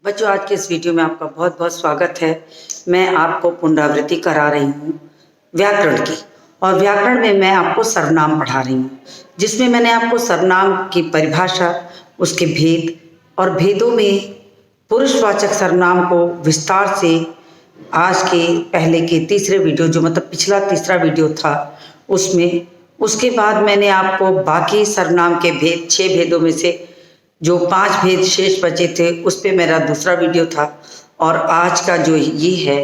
बच्चों, आज के इस वीडियो में आपका बहुत बहुत स्वागत है। मैं आपको पुनरावृत्ति करा रही हूँ व्याकरण की, और व्याकरण में मैं आपको सर्वनाम पढ़ा रही हूँ, जिसमें मैंने आपको सर्वनाम की परिभाषा, उसके भेद और भेदों में पुरुषवाचक सर्वनाम को विस्तार से आज के पहले के तीसरे वीडियो, जो मतलब पिछला तीसरा वीडियो था, उसमें, उसके बाद मैंने आपको बाकी सर्वनाम के भेद 6 भेदों में से जो 5 भेद शेष बचे थे उस पे मेरा दूसरा वीडियो था। और आज का जो ये है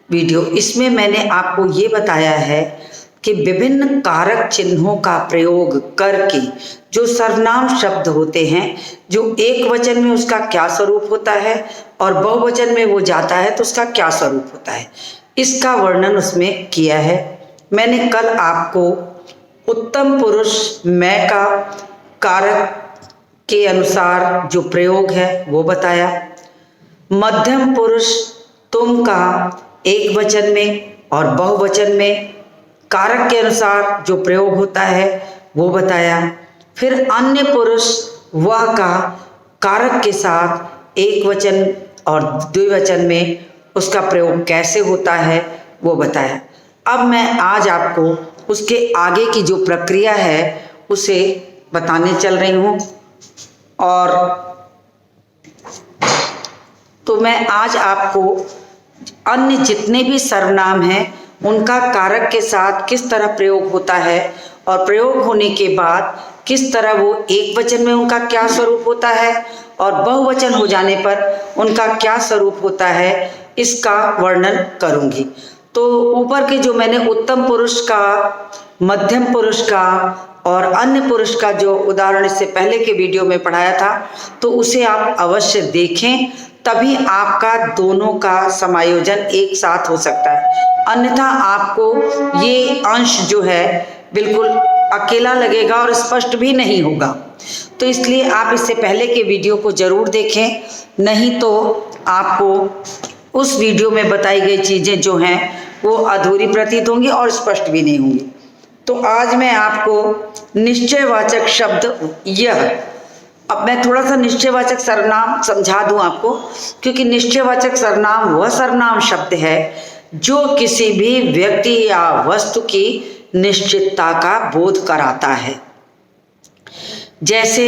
वीडियो, इसमें मैंने आपको ये बताया है कि विभिन्न कारक चिन्हों का प्रयोग करके जो सर्वनाम शब्द होते हैं, जो एक वचन में उसका क्या स्वरूप होता है और बहुवचन में वो जाता है तो उसका क्या स्वरूप होता है, इसका वर्णन उसमें किया है। मैंने कल आपको उत्तम पुरुष मैं का कारक के अनुसार जो प्रयोग है वो बताया। मध्यम पुरुष तुम का एक वचन में और बहुवचन में कारक के अनुसार जो प्रयोग होता है वो बताया। फिर अन्य पुरुष वह का कारक के साथ एक वचन और द्विवचन में उसका प्रयोग कैसे होता है वो बताया। अब मैं आज आपको उसके आगे की जो प्रक्रिया है उसे बताने चल रही हूँ। और तो मैं आज आपको अन्य जितने भी सर्वनाम हैं उनका कारक के साथ किस तरह प्रयोग होता है और प्रयोग होने के बाद किस तरह वो एक वचन में उनका क्या स्वरूप होता है और बहुवचन हो जाने पर उनका क्या स्वरूप होता है, इसका वर्णन करूंगी। तो ऊपर के जो मैंने उत्तम पुरुष का, मध्यम पुरुष का और अन्य पुरुष का जो उदाहरण इससे पहले के वीडियो में पढ़ाया था, तो उसे आप अवश्य देखें, तभी आपका दोनों का समायोजन एक साथ हो सकता है। अन्यथा आपको ये अंश जो है बिल्कुल अकेला लगेगा और स्पष्ट भी नहीं होगा। तो इसलिए आप इससे पहले के वीडियो को जरूर देखें, नहीं तो आपको उस वीडियो में बताई गई चीजें जो हैं वो अधूरी प्रतीत होंगी और स्पष्ट भी नहीं होंगी। तो आज मैं आपको निश्चयवाचक शब्द यह, अब मैं थोड़ा सा निश्चयवाचक सर्वनाम समझा दूं आपको, क्योंकि निश्चयवाचक सर्वनाम वह सर्वनाम शब्द है जो किसी भी व्यक्ति या वस्तु की निश्चितता का बोध कराता है। जैसे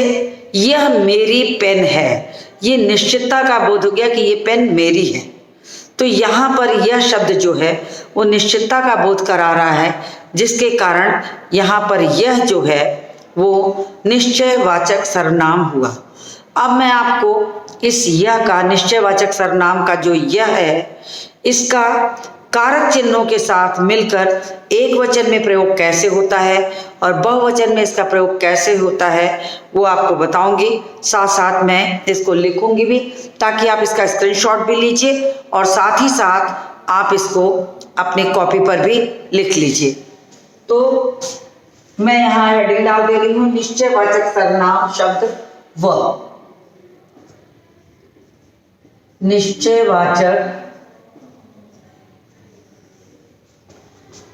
यह मेरी पेन है, ये निश्चितता का बोध हो गया कि ये पेन मेरी है। तो यहाँ पर यह शब्द जो है वो निश्चितता का बोध करा रहा है, जिसके कारण यहाँ पर यह जो है वो निश्चयवाचक सर्वनाम हुआ। अब मैं आपको इस यह का, निश्चयवाचक सर्वनाम का जो यह है, इसका कारक चिन्हों के साथ मिलकर एक वचन में प्रयोग कैसे होता है और बहुवचन में इसका प्रयोग कैसे होता है वो आपको बताऊंगी। साथ साथ मैं इसको लिखूंगी भी, ताकि आप इसका स्क्रीनशॉट भी लीजिए और साथ ही साथ आप इसको अपने कॉपी पर भी लिख लीजिए। तो मैं यहाँ हेडिंग डाल दे रही हूँ, निश्चयवाचक सर्वनाम शब्द व। निश्चयवाचक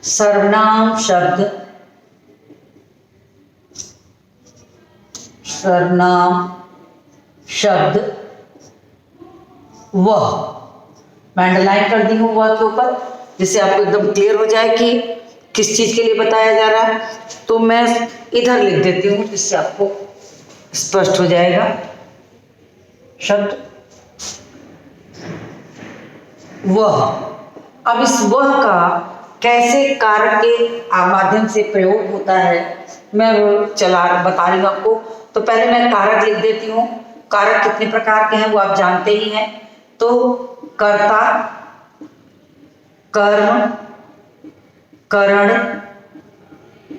सर्वनाम शब्द, सर्वनाम शब्द वह, मैं अंडरलाइन कर दी हूँ वह के ऊपर, जिससे आपको एकदम क्लियर हो जाए कि किस चीज के लिए बताया जा रहा है। तो मैं इधर लिख देती हूँ जिससे आपको स्पष्ट हो जाएगा। शब्द वह। अब इस वह का कैसे कारक के माध्यम से प्रयोग होता है मैं वो बता रही हूँ आपको। तो पहले मैं कारक लिख देती हूँ। कारक कितने प्रकार के हैं वो आप जानते ही हैं। तो कर्ता, कर्म, करण,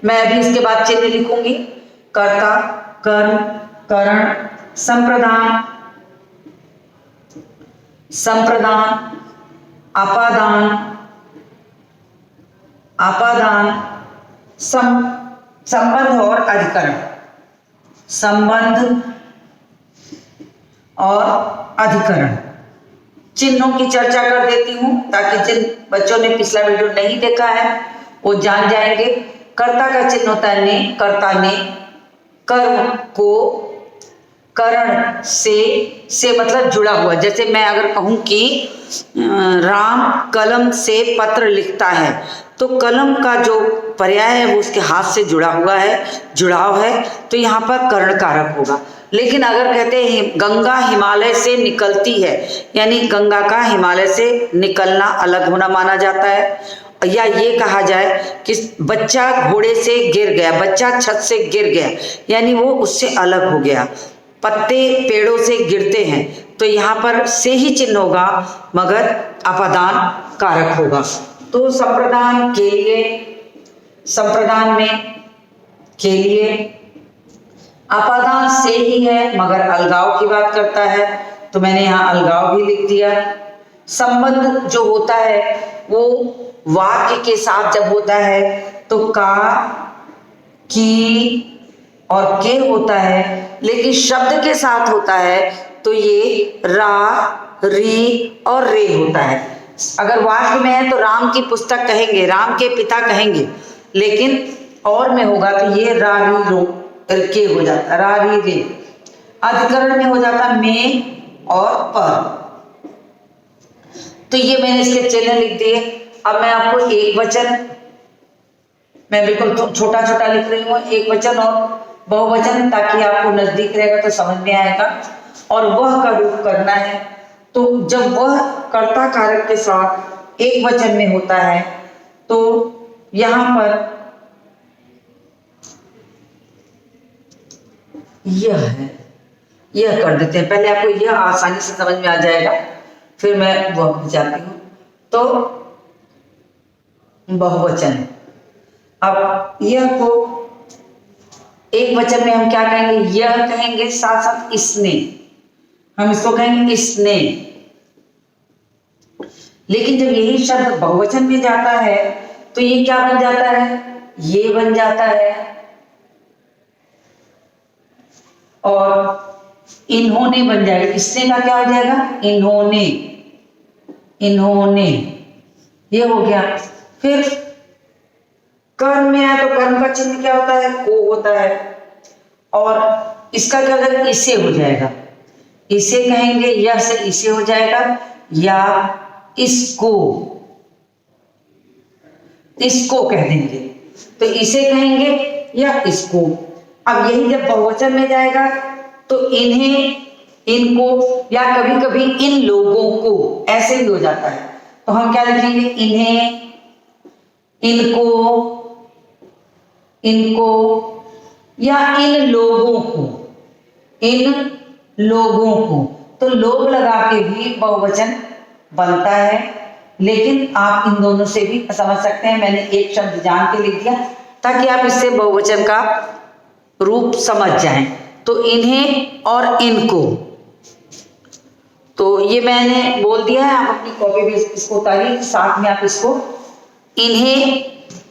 मैं अभी इसके बाद चिन्ह लिखूंगी। कर्ता, कर्म, करण, संप्रदान, संप्रदान, अपादान, अपादान, संबंध और अधिकरण, संबंध और अधिकरण। चिन्हों की चर्चा कर देती हूं ताकि जिन बच्चों ने पिछला वीडियो नहीं देखा है वो जान जाएंगे। कर्ता का चिन्ह होता है ने, कर्ता ने कर्म को करण से मतलब जुड़ा हुआ। जैसे मैं अगर कहूँ कि राम कलम से पत्र लिखता है, तो कलम का जो पर्याय है वो उसके हाथ से जुड़ा हुआ है, जुड़ाव है, तो यहाँ पर करण कारक होगा। लेकिन अगर कहते हैं गंगा हिमालय से निकलती है, यानी गंगा का हिमालय से निकलना अलग होना माना जाता है। या ये कहा जाए कि बच्चा घोड़े से गिर गया, बच्चा छत से गिर गया, यानी वो उससे अलग हो गया। पत्ते पेड़ों से गिरते हैं, तो यहाँ पर से ही चिन्ह होगा, मगर अपादान कारक होगा। तो संप्रदान के लिए, संप्रदान में के लिए अपादान से ही है, मगर अलगाव की बात करता है, तो मैंने यहाँ अलगाव भी लिख दिया। संबंध जो होता है वो वाक्य के साथ जब होता है तो का, की और के होता है, लेकिन शब्द के साथ होता है तो ये रा, री और रे होता है। अगर वाक्य में है तो राम की पुस्तक कहेंगे, राम के पिता कहेंगे, लेकिन और में होगा तो ये रा, री, रो के हो जाता, रा, री, रे। अधिकरण में हो जाता में और पर। तो ये मैंने इसके चिन्ह लिख दिए। अब मैं आपको एक वचन, मैं बिल्कुल छोटा छोटा लिख रही हूँ, एक वचन और बहुवचन, ताकि आपको नजदीक रहेगा तो समझ में आएगा। और वह का रूप करना है, तो जब वह कर्ता कारक के साथ एक वचन में होता है तो यहाँ पर यह है, यह कर देते हैं। पहले आपको यह आसानी से समझ में आ जाएगा, फिर मैं वह जाती हूँ। तो बहुवचन, अब यह को एक वचन में हम क्या कहेंगे, यह कहेंगे, साथ साथ इसने, हम इसको कहेंगे इसने। लेकिन जब यही शब्द बहुवचन में जाता है तो ये क्या बन जाता है, ये बन जाता है। और इन्होंने बन जाएगा, इसने का क्या हो जाएगा, इन्होंने, इन्होंने, ये हो गया। फिर कर्म में आए तो कर्म का चिन्ह क्या होता है, को होता है। और इसका क्या हो जाएगा, इसे हो जाएगा, इसे कहेंगे, यह से इसे हो जाएगा, या इसको, इसको कह देंगे, तो इसे कहेंगे या इसको। अब यही जब बहुवचन में जाएगा तो इन्हें, इनको, या कभी कभी इन लोगों को, ऐसे भी हो जाता है। तो हम क्या लिखेंगे, इन्हें, इनको, इनको, या इन लोगों को, इन लोगों को। तो लोग लगा के भी बहुवचन बनता है, लेकिन आप इन दोनों से भी समझ सकते हैं। मैंने एक शब्द जान के लिख दिया ताकि आप इससे बहुवचन का रूप समझ जाएं। तो इन्हें और इनको, तो ये मैंने बोल दिया है, आप अपनी कॉपी में इसको उतारिए, साथ में आप इसको इन्हें,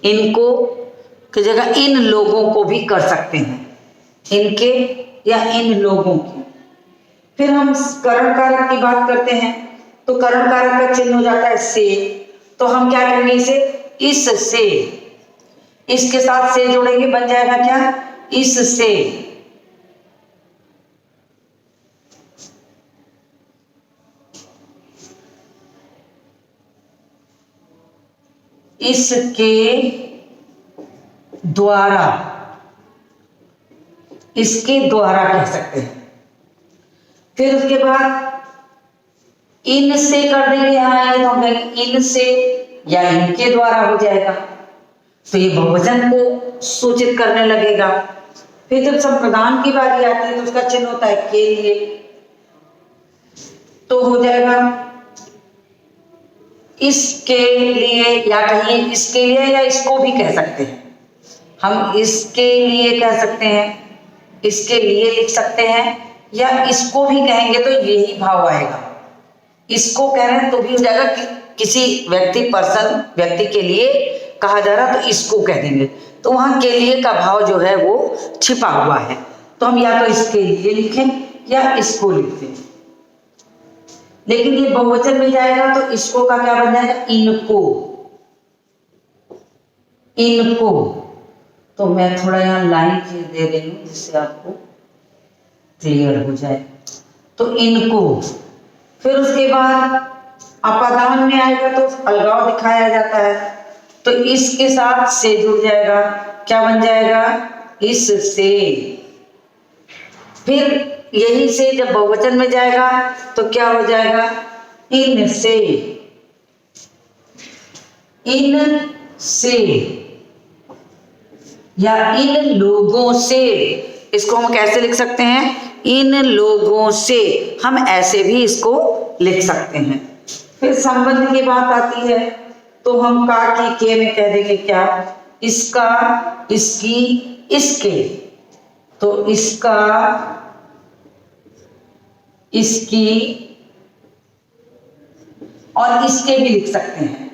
इनको की जगह इन लोगों को भी कर सकते हैं, इनके या इन लोगों की। फिर हम करण कारक की बात करते हैं, तो करण कारक का चिन्ह हो जाता है से। तो हम क्या करेंगे, इसे इस से, इसके साथ से जोड़ेंगे, बन जाएगा क्या, इससे। इसके द्वारा, इसके द्वारा कह सकते हैं। फिर उसके बाद इन से कर देंगे, हाँ ये तो हम कहेंगे इन से या इनके द्वारा हो जाएगा, तो ये बहुवचन को सूचित करने लगेगा। फिर जब संप्रदान की बारी आती है तो उसका चिन्ह होता है के लिए, तो हो जाएगा इसके लिए, या कहिए इसके लिए, या इसको भी कह सकते हैं हम, इसके लिए कह सकते हैं, इसके लिए लिख सकते हैं, या इसको भी कहेंगे तो यही भाव आएगा। इसको कह रहे हैं तो भी हो जाएगा कि किसी व्यक्ति, पर्सन, व्यक्ति के लिए कहा जा रहा, तो इसको कह देंगे, तो वहां के लिए का भाव जो है वो छिपा हुआ है। तो हम या तो इसके लिए लिखें या इसको लिख दें। लेकिन ये बहुवचन में जाएगा तो इसको का क्या बन जाएगा, इनको, इनको। तो मैं थोड़ा यहाँ लाइन दे रही हूँ जिससे आपको क्लियर हो जाए। तो इनको फिर उसके बाद अपादान में आएगा तो अलगाव दिखाया जाता है, तो इसके साथ से जुड़ जाएगा, क्या बन जाएगा, इससे। फिर यही से जब बहुवचन में जाएगा तो क्या हो जाएगा, इनसे, इनसे या इन लोगों से। इसको हम कैसे लिख सकते हैं, इन लोगों से, हम ऐसे भी इसको लिख सकते हैं। फिर संबंध की बात आती है तो हम का की के में कह देंगे क्या, इसका, इसकी, इसके। तो इसका, इसकी और इसके भी लिख सकते हैं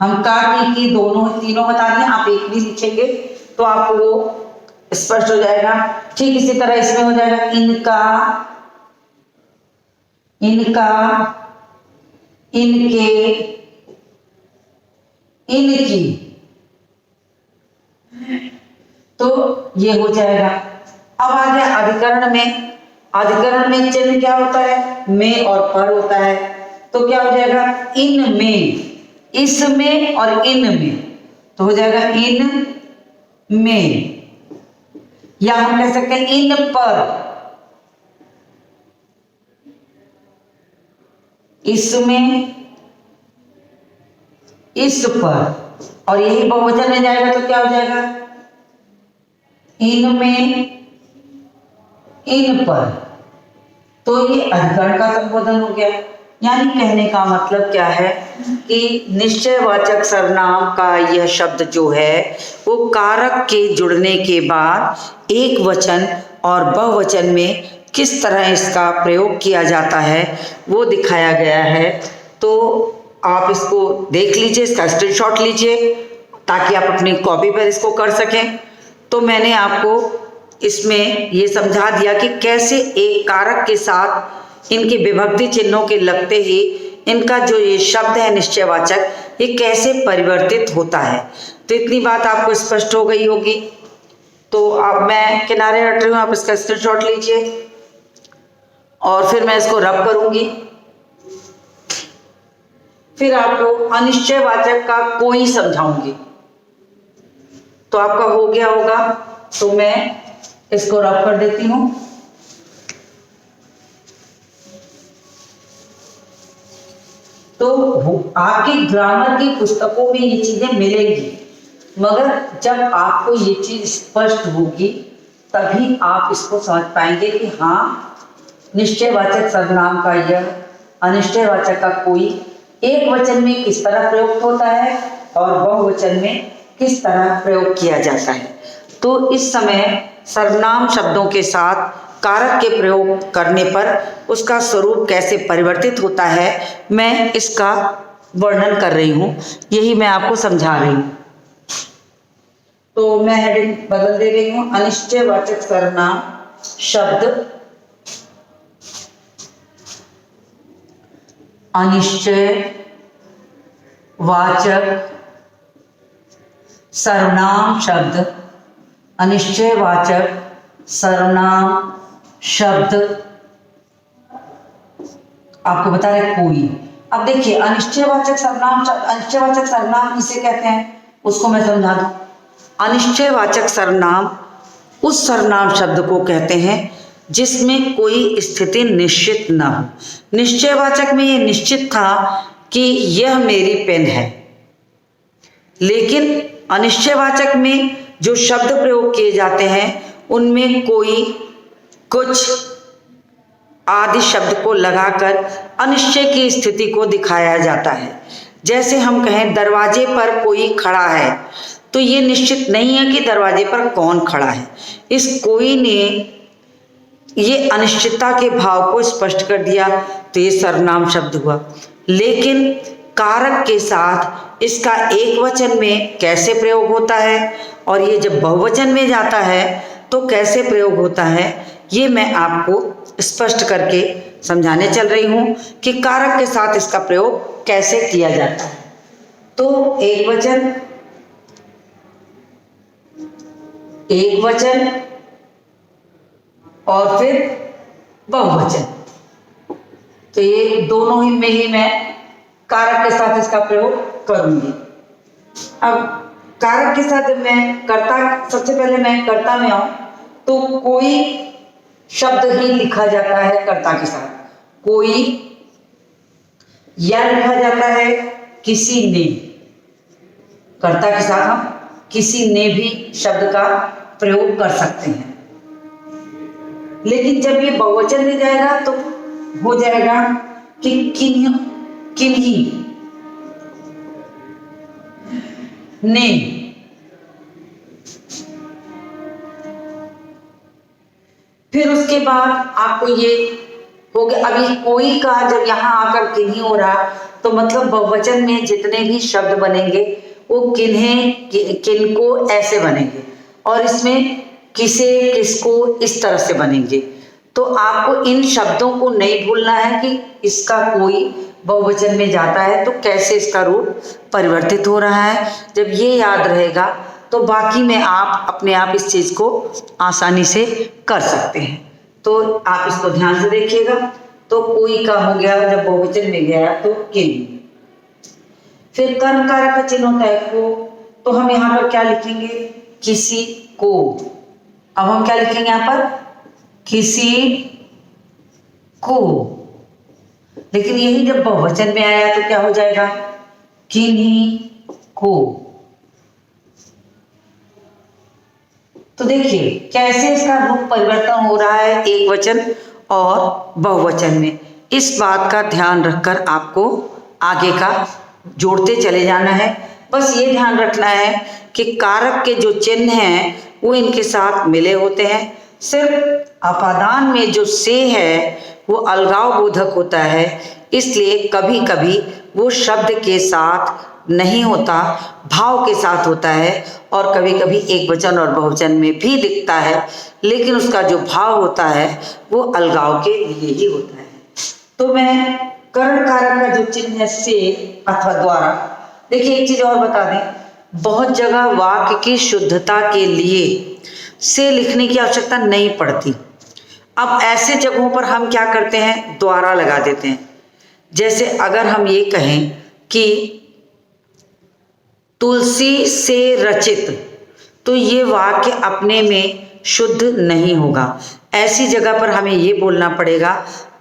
हम। का की दोनों तीनों बता दिए, आप एक भी लिखेंगे तो आपको वो स्पष्ट हो जाएगा। ठीक इसी तरह इसमें हो जाएगा इनका, इनका, इनके, इनकी। तो ये हो जाएगा। अब आ गया अधिकरण में। अधिकरण में चिन्ह क्या होता है, में और पर होता है। तो क्या हो जाएगा, इन में, इसमें और इन में। तो हो जाएगा इन में, या हम कह सकते हैं इन पर, इसमें, इस पर। और यही बहुवचन में जाएगा तो क्या हो जाएगा, इनमें, इन पर। तो ये अधिकरण का संबोधन हो गया। यानी कहने का मतलब क्या है कि निश्चयवाचक सर्वनाम का यह शब्द जो है वो कारक के जुड़ने के बाद एक वचन और बहुवचन में किस तरह इसका प्रयोग किया जाता है वो दिखाया गया है। तो आप इसको देख लीजिए, इसका स्क्रीनशॉट लीजिए ताकि आप अपनी कॉपी पर इसको कर सकें। तो मैंने आपको इसमें ये समझा दिया कि कैसे एक कारक के साथ इनके विभक्ति चिन्हों के लगते ही इनका जो ये शब्द है निश्चयवाचक, ये कैसे परिवर्तित होता है। तो इतनी बात आपको स्पष्ट हो गई होगी। तो अब मैं किनारे हट रही हूँ, आप इसका स्क्रीनशॉट लीजिए और फिर मैं इसको रब करूंगी। फिर आपको अनिश्चयवाचक का कोई समझाऊंगी। तो आपका हो गया होगा, तो मैं इसको रब कर देती हूं। तो आपकी ग्रामर की पुस्तकों में ये चीजें मिलेंगी, मगर जब आपको ये चीज स्पष्ट होगी तभी आप इसको समझ पाएंगे कि हाँ, निश्चयवाचक सर्वनाम का यह, अनिश्चयवाचक का कोई एक वचन में किस तरह प्रयुक्त होता है और बहुवचन में किस तरह प्रयोग किया जाता है। तो इस समय सर्वनाम शब्दों के साथ कारक के प्रयोग करने पर उसका स्वरूप कैसे परिवर्तित होता है, मैं इसका वर्णन कर रही हूँ, यही मैं आपको समझा रही हूँ। तो मैं हेडिंग बदल दे रही हूँ, अनिश्चयवाचक सर्वनाम शब्द, अनिश्चयवाचक सर्वनाम शब्द, अनिश्चयवाचक सर्वनाम शब्द आपको बता रहे कोई। अब देखिए अनिश्चयवाचक सर्वनाम शब्द, अनिश्चयवाचक सर्वनाम किसे कहते हैं उसको मैं समझा दूं। अनिश्चयवाचक सर्वनाम उस सर्वनाम शब्द को कहते हैं जिसमें कोई स्थिति निश्चित न हो। निश्चयवाचक में ये निश्चित था कि यह मेरी पेन है, लेकिन अनिश्चयवाचक में जो शब्द प्रयोग किए जाते हैं उनमें कोई कुछ आदि शब्द को लगाकर अनिश्चय की स्थिति को दिखाया जाता है। जैसे हम कहें दरवाजे पर कोई खड़ा है, तो ये निश्चित नहीं है कि दरवाजे पर कौन खड़ा है। इस कोई ने ये अनिश्चितता के भाव को स्पष्ट कर दिया, तो ये सर्वनाम शब्द हुआ। लेकिन कारक के साथ इसका एक वचन में कैसे प्रयोग होता है और ये जब बहुवचन में जाता है तो कैसे प्रयोग होता है, ये मैं आपको स्पष्ट करके समझाने चल रही हूँ कि कारक के साथ इसका प्रयोग कैसे किया जाता है। तो एक वचन, एक वचन, और फिर बहुवचन। तो ये दोनों ही में ही मैं कारक के साथ इसका प्रयोग करूंगी। अब कारक के साथ जब मैं कर्ता, सबसे पहले मैं कर्ता में आऊं तो कोई शब्द ही लिखा जाता है कर्ता के साथ, कोई या लिखा जाता है किसी ने। कर्ता के साथ हम किसी ने भी शब्द का प्रयोग कर सकते हैं। लेकिन जब ये बहुवचन में जाएगा तो हो जाएगा कि किन्हीं ने। फिर उसके बाद आपको ये हो गया। अभी कोई का जब यहाँ आकर किन्हीं हो रहा तो मतलब बहुवचन में जितने भी शब्द बनेंगे वो किन्हें किनको ऐसे बनेंगे, और इसमें किसे किसको इस तरह से बनेंगे। तो आपको इन शब्दों को नहीं भूलना है कि इसका कोई बहुवचन में जाता है तो कैसे इसका रूप परिवर्तित हो रहा है। जब ये याद रहेगा तो बाकी में आप अपने आप इस चीज को आसानी से कर सकते हैं। तो आप इसको ध्यान से देखिएगा। तो कोई का हो गया, जब बहुवचन में गया तो किन्हीं। फिर कर्म कारक का चिन्ह होता है को, तो हम यहाँ पर क्या लिखेंगे, किसी को। अब हम क्या लिखेंगे यहाँ पर, किसी को। लेकिन यही जब बहुवचन में आया तो क्या हो जाएगा, किन्हीं को। तो देखिए कैसे इसका रूप परिवर्तन हो रहा है एक वचन और बहुवचन में। इस बात का ध्यान रखकर आपको आगे का जोड़ते चले जाना है। बस ये ध्यान रखना है कि कारक के जो चिन्ह हैं वो इनके साथ मिले होते हैं। सिर्फ अपादान में जो से है वो अलगाव बोधक होता है, इसलिए कभी कभी वो शब्द के साथ नहीं होता, भाव के साथ होता है, और कभी कभी एक वचन और बहुवचन में भी दिखता है, लेकिन उसका जो भाव होता है वो अलगाव के लिए ही होता है। तो मैं कर्ण कारक का जो चिन्ह है से अथवा द्वारा, देखिए एक चीज और बता दें, बहुत जगह वाक्य की शुद्धता के लिए से लिखने की आवश्यकता नहीं पड़ती। अब ऐसे जगहों पर हम क्या करते हैं, द्वारा लगा देते हैं। जैसे अगर हम ये कहें कि तुलसी से रचित, तो ये वाक्य अपने में शुद्ध नहीं होगा। ऐसी जगह पर हमें ये बोलना पड़ेगा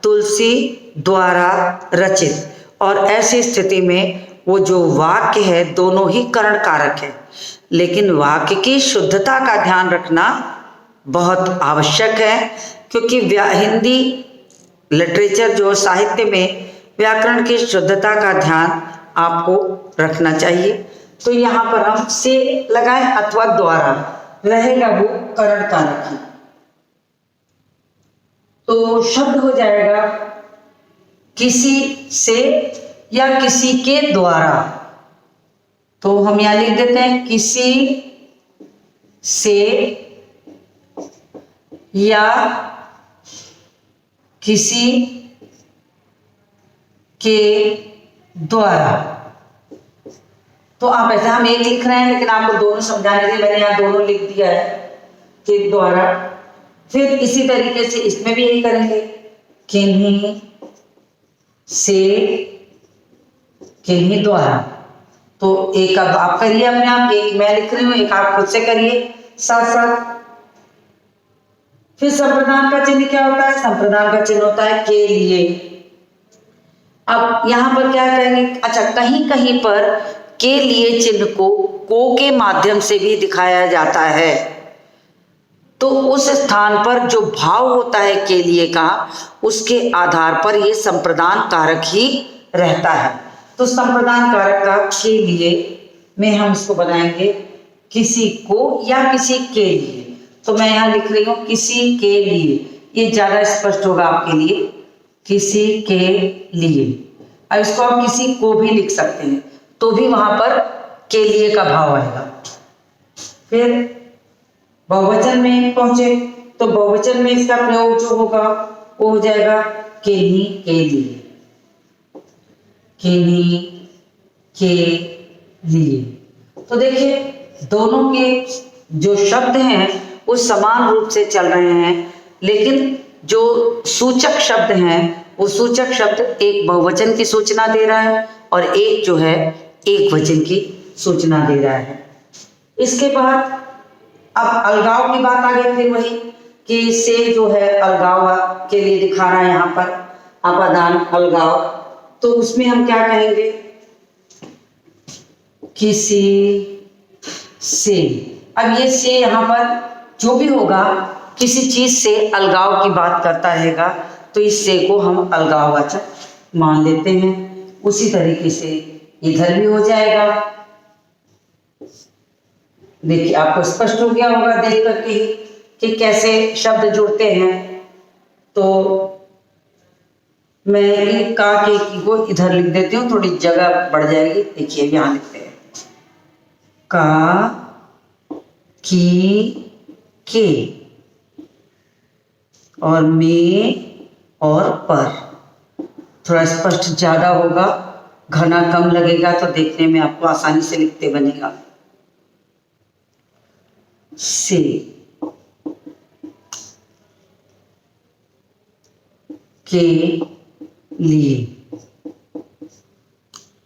तुलसी द्वारा रचित, और ऐसी स्थिति में वो जो वाक्य है दोनों ही कर्ण कारक है। लेकिन वाक्य की शुद्धता का ध्यान रखना बहुत आवश्यक है, क्योंकि हिंदी लिटरेचर जो साहित्य में व्याकरण की शुद्धता का ध्यान आपको रखना चाहिए। तो यहाँ पर हम से लगाएं अथवा द्वारा, रहेगा वो कर्ण कारक ही। तो शब्द हो जाएगा किसी से या किसी के द्वारा। तो हम यहां लिख देते हैं किसी से या किसी के द्वारा। तो आप ऐसा, हम एक लिख रहे हैं लेकिन आपको दोनों समझाने के लिए मैंने यहाँ दोनों लिख दिया है के द्वारा। फिर इसी तरीके से इसमें भी यही करेंगे, किन्हीं से किन्हीं द्वारा। तो एक अब आप करिए अपने आप, एक मैं लिख रही हूं, एक आप खुद से करिए साथ साथ। फिर संप्रदान का चिन्ह क्या होता है, संप्रदान का चिन्ह होता है के लिए। अब यहां पर क्या कहेंगे, अच्छा कहीं कहीं पर के लिए चिन्ह को के माध्यम से भी दिखाया जाता है। तो उस स्थान पर जो भाव होता है के लिए का, उसके आधार पर ये संप्रदान कारक ही रहता है। तो संप्रदान कारक का के लिए में हम इसको बनाएंगे किसी को या किसी के लिए। तो मैं यहाँ लिख रही हूँ किसी के लिए, ये ज्यादा स्पष्ट होगा आपके लिए, किसी के लिए। अब इसको आप किसी को भी लिख सकते हैं तो भी वहां पर के लिए का भाव आएगा। फिर बहुवचन में पहुंचे तो बहुवचन में इसका प्रयोग जो होगा वो हो जाएगा किन्हीं के लिए, किन्हीं के लिए। तो देखिए दोनों के जो शब्द हैं वो समान रूप से चल रहे हैं, लेकिन जो सूचक शब्द हैं वो सूचक शब्द एक बहुवचन की सूचना दे रहा है और एक जो है एक वचन की सूचना दे रहा है। इसके बाद अब अलगाव की बात आ गई, फिर वही कि से जो है अलगाव के लिए दिखा रहा है यहाँ पर अपादान अलगाव, तो उसमें हम क्या कहेंगे, किसी से। अब ये से यहाँ पर जो भी होगा किसी चीज से अलगाव की बात करता रहेगा तो इस से को हम अलगाववाचक मान लेते हैं। उसी तरीके से इधर भी हो जाएगा। देखिए आपको स्पष्ट हो गया होगा देख करके ही कि कैसे शब्द जुड़ते हैं। तो मैं एक का के की को इधर लिख देती हूँ, थोड़ी जगह बढ़ जाएगी। देखिए यहाँ लिखते हैं का की के और में और पर। थोड़ा स्पष्ट ज्यादा होगा, घना कम लगेगा तो देखने में आपको आसानी से लिखते बनेगा। से के लिए।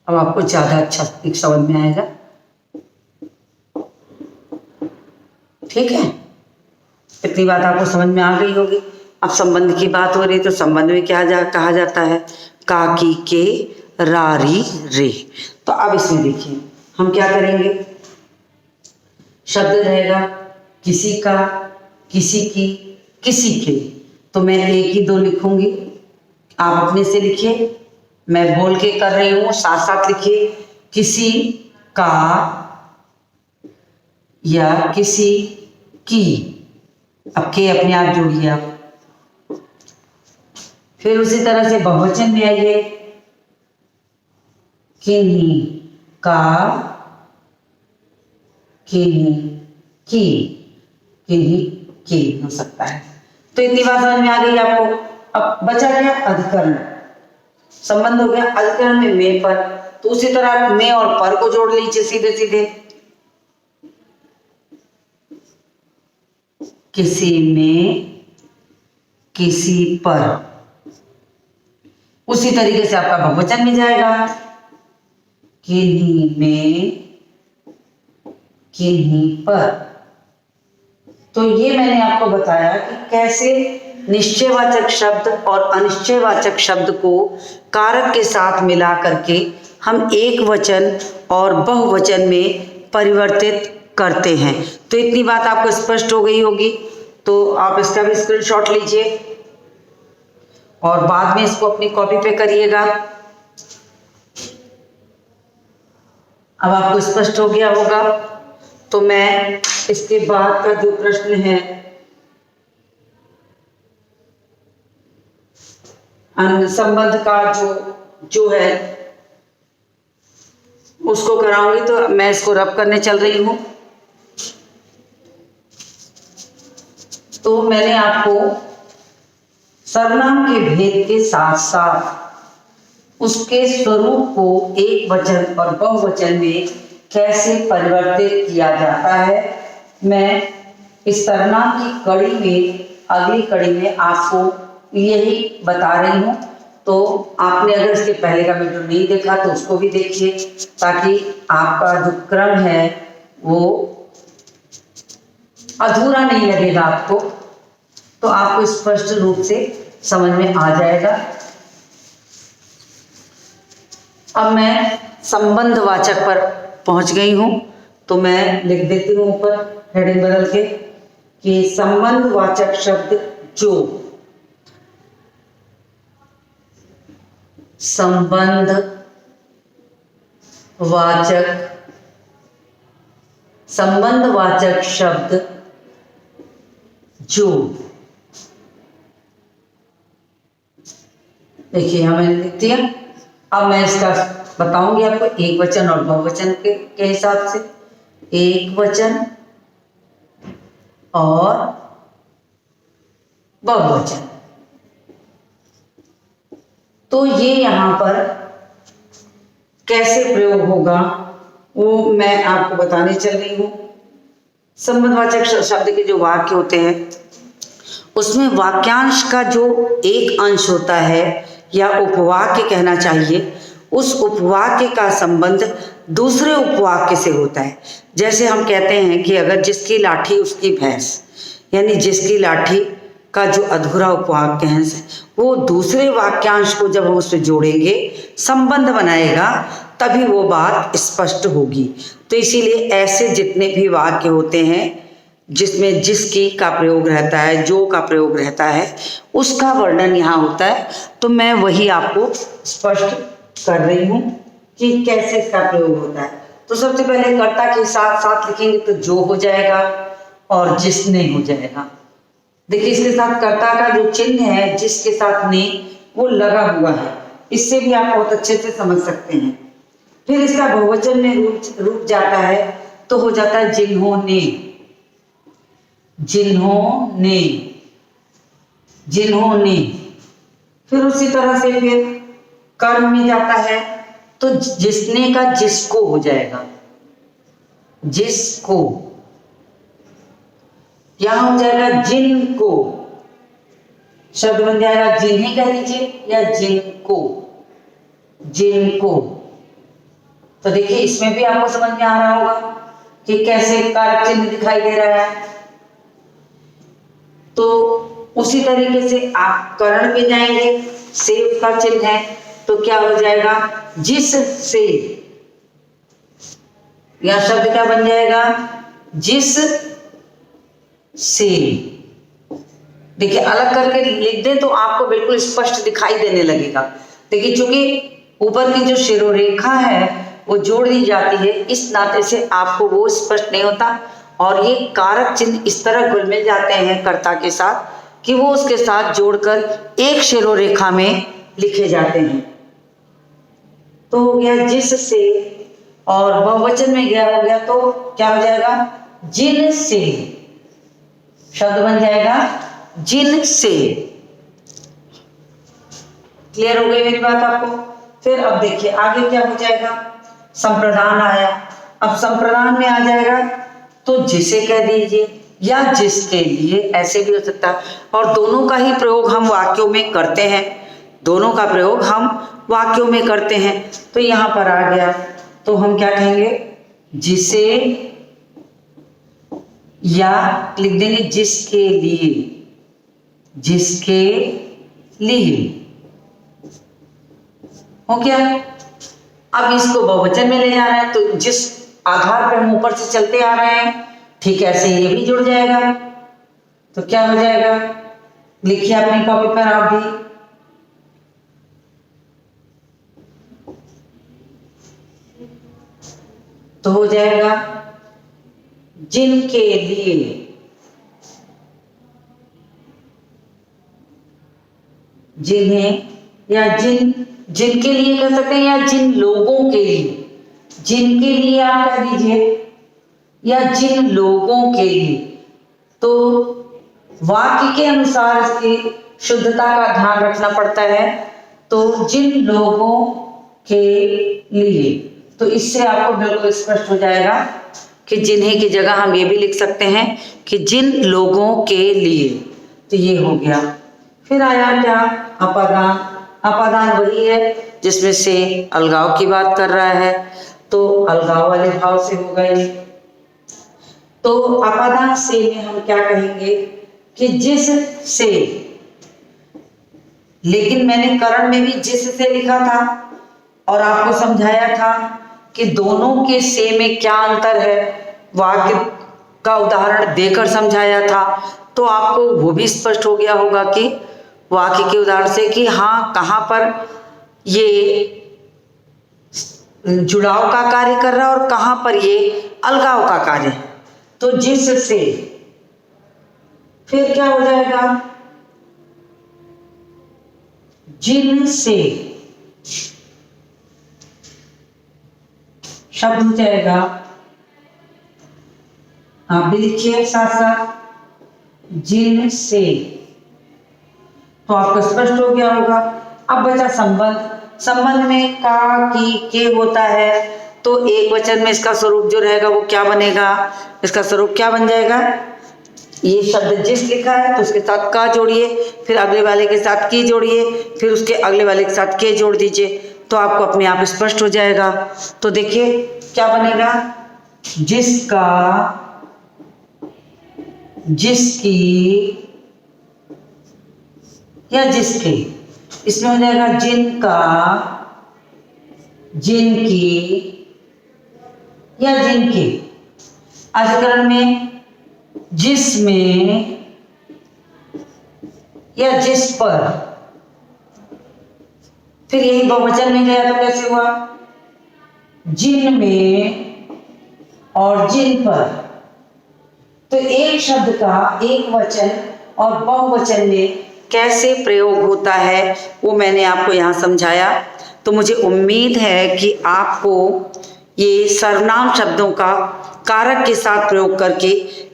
अब आपको ज्यादा अच्छा समझ में आएगा। ठीक है, इतनी बात आपको समझ में आ गई होगी। अब संबंध की बात हो रही तो संबंध में क्या कहा जाता है, का की के रारी रे। तो अब इसमें देखिए हम क्या करेंगे, शब्द रहेगा किसी का, किसी की, किसी के। तो मैं एक ही दो लिखूंगी, आप अपने से लिखिए, मैं बोल के कर रही हूं, साथ साथ लिखिए। किसी का या किसी की। अब के अपने आप जोड़िए आप। फिर उसी तरह से बहुवचन में आइए, किन्हीं का, किन्हीं की, किन्हीं की हो सकता है। तो इतनी बात समझ में आ गई आपको। अब बचा क्या, अधिकरण। संबंध हो गया अधिकरण में में पर, तो उसी तरह में और पर को जोड़ लीजिए सीधे सीधे। किसी में, किसी पर। उसी तरीके से आपका बहुवचन में जाएगा, किन्हीं में, किन्हीं पर। तो ये मैंने आपको बताया कि कैसे निश्चयवाचक शब्द और अनिश्चयवाचक शब्द को कारक के साथ मिला करके हम एक वचन और बहुवचन में परिवर्तित करते हैं। तो इतनी बात आपको स्पष्ट हो गई होगी। तो आप इसका भी स्क्रीनशॉट लीजिए और बाद में इसको अपनी कॉपी पे करिएगा। अब आपको स्पष्ट हो गया होगा। तो मैं इसके बाद का जो प्रश्न है संबंध का जो है उसको कराऊंगी। तो मैं इसको रब करने चल रही हूं। तो मैंने आपको सर्वनाम के भेद के साथ साथ उसके स्वरूप को एक वचन और बहुवचन में कैसे परिवर्तित किया जाता है, मैं इस सर्वनाम की कड़ी में, अगली कड़ी में आपको यही बता रही हूँ। तो आपने अगर इसके पहले का वीडियो नहीं देखा तो उसको भी देखिए, ताकि आपका जो क्रम है वो अधूरा नहीं लगेगा आपको, तो आपको स्पष्ट रूप से समझ में आ जाएगा। अब मैं संबंधवाचक पर पहुंच गई हूं। तो मैं लिख देती हूं ऊपर हेडिंग बदल के कि संबंधवाचक शब्द जो संबंधवाचक शब्द जो। देखिए यहां मैंने लिख दिया। अब मैं इसका बताऊंगी आपको एक वचन और बहुवचन के हिसाब से। एक वचन और बहुवचन। तो ये यहां पर कैसे प्रयोग होगा वो मैं आपको बताने चल रही हूं। संबंधवाचक शब्द के जो वाक्य होते हैं उसमें वाक्यांश का जो एक अंश होता है या उपवाक्य कहना चाहिए, उस उपवाक्य का संबंध दूसरे उपवाक्य से होता है। जैसे हम कहते हैं कि अगर जिसकी लाठी उसकी भैंस, यानी जिसकी लाठी का जो अधूरा उपवाक्य है वो दूसरे वाक्यांश को जब हम उससे जोड़ेंगे, संबंध बनाएगा, तभी वो बात स्पष्ट होगी। तो इसीलिए ऐसे जितने भी वाक्य होते हैं जिसमें जिसकी का प्रयोग रहता है, जो का प्रयोग रहता है, उसका वर्णन यहाँ होता है। तो मैं वही आपको स्पष्ट कर रही हूँ कि कैसे इसका प्रयोग होता है। तो सबसे पहले कर्ता के साथ साथ लिखेंगे तो जो हो जाएगा और जिसने हो जाएगा। देखिए इसके साथ कर्ता का जो चिन्ह है जिसके साथ ने, वो लगा हुआ है, इससे भी आप बहुत अच्छे से समझ सकते हैं। फिर इसका बहुवचन में रूप जाता है तो हो जाता है जिन्होंने, जिन्होंने, जिन्होंने। फिर उसी तरह से फिर कर्म में जाता है तो जिसने का जिसको हो जाएगा, जिसको। यहां हो जाएगा जिनको, शब्द बन जाएगा जिन्हें कह दीजिए या जिनको, जिनको। तो देखिए इसमें भी आपको समझ में आ रहा होगा कि कैसे कारक चिन्ह दिखाई दे रहा है। तो उसी तरीके से आप करण पे जाएंगे, से उसका चिन्ह है तो क्या हो जाएगा, जिससे। यह शब्द क्या बन जाएगा, जिस से। देखिए अलग करके लिख दें तो आपको बिल्कुल स्पष्ट दिखाई देने लगेगा। देखिए चूंकि ऊपर की जो शिरोरेखा है वो जोड़ दी जाती है, इस नाते से आपको वो स्पष्ट नहीं होता, और ये कारक चिन्ह इस तरह घुल मिल जाते हैं कर्ता के साथ कि वो उसके साथ जोड़कर एक शिरोरेखा में लिखे जाते हैं। तो हो गया जिससे, और बहुवचन में गया हो गया तो क्या हो जाएगा, जिनसे। शब्द बन जाएगा जिनसे। क्लियर हो गई मेरी बात आपको। फिर अब देखिए आगे क्या हो जाएगा, संप्रदान आया। अब संप्रदान में आ जाएगा तो जिसे कह दीजिए या जिसके लिए, ऐसे भी हो सकता है। और दोनों का ही प्रयोग हम वाक्यों में करते हैं, दोनों का प्रयोग हम वाक्यों में करते हैं। तो यहां पर आ गया तो हम क्या कहेंगे, जिसे, या लिख देंगे जिसके लिए, जिसके लिए। हो गया। अब इसको बहुवचन में ले जा रहे हैं तो जिस आधार पर हम ऊपर से चलते आ रहे हैं, ठीक है, ऐसे ये भी जुड़ जाएगा। तो क्या हो जाएगा, लिखिए अपनी कॉपी पर आप भी, तो हो जाएगा जिनके लिए, जिन्हें, या जिनके लिए कह सकते हैं, या जिन लोगों के लिए, जिनके लिए आप कह दीजिए, या जिन लोगों के लिए। तो वाक्य के अनुसार इसकी शुद्धता का ध्यान रखना पड़ता है। तो जिन लोगों के लिए, तो इससे आपको बिल्कुल स्पष्ट हो जाएगा कि जिन्हें की जगह हम ये भी लिख सकते हैं कि जिन लोगों के लिए। तो ये हो गया। फिर आया क्या, अपादान। अपादान वही है जिसमें से अलगाव की बात कर रहा है, तो अलगाव वाले भाव से हो गए। तो अपादान से में हम क्या कहेंगे कि जिस से, लेकिन मैंने करण में भी जिस से लिखा था और आपको समझाया था कि दोनों के से में क्या अंतर है, वाक्य का उदाहरण देकर समझाया था। तो आपको वो भी स्पष्ट हो गया होगा कि वाक्य के उदाहरण से कि हाँ कहाँ पर ये जुड़ाव का कार्य कर रहा है और कहाँ पर ये अलगाव का कार्य है। तो जिस से, फिर क्या हो जाएगा, जिन से। शब्द हो जाएगा, आप भी लिखिए साथ साथ, जिन से। तो आपको स्पष्ट हो गया होगा। अब बचा संबंध। संबंध में का, की, के होता है, तो एक वचन में इसका स्वरूप जो रहेगा वो क्या बनेगा, इसका स्वरूप क्या बन जाएगा, ये शब्द जिस लिखा है तो उसके साथ का जोड़िए, फिर अगले वाले के साथ की जोड़िए, फिर उसके अगले वाले के साथ के जोड़ दीजिए, तो आपको अपने आप स्पष्ट हो जाएगा। तो देखिए क्या बनेगा, जिसका, जिसकी या जिसके, इसमें हो जाएगा जिनका, जिनकी या जिनके। अधिकरण में जिसमें या जिस पर। फिर यही बहुवचन में गया तो कैसे हुआ, जिन में और जिन पर। तो एक शब्द का एक वचन और बहुवचन में कैसे प्रयोग होता है वो मैंने आपको यहाँ समझाया। तो मुझे उम्मीद है कि आपको ये सर्वनाम शब्दों का कारक के साथ प्रयोग करके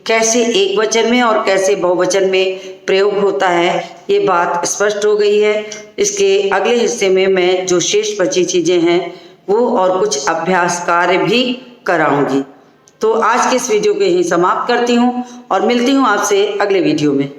कैसे एक वचन में और कैसे बहुवचन में प्रयोग होता है ये बात स्पष्ट हो गई है। इसके अगले हिस्से में मैं जो शेष बची चीज़ें हैं वो और कुछ अभ्यास कार्य भी कराऊंगी। तो आज के इस वीडियो को यहीं समाप्त करती हूँ और मिलती हूँ आपसे अगले वीडियो में।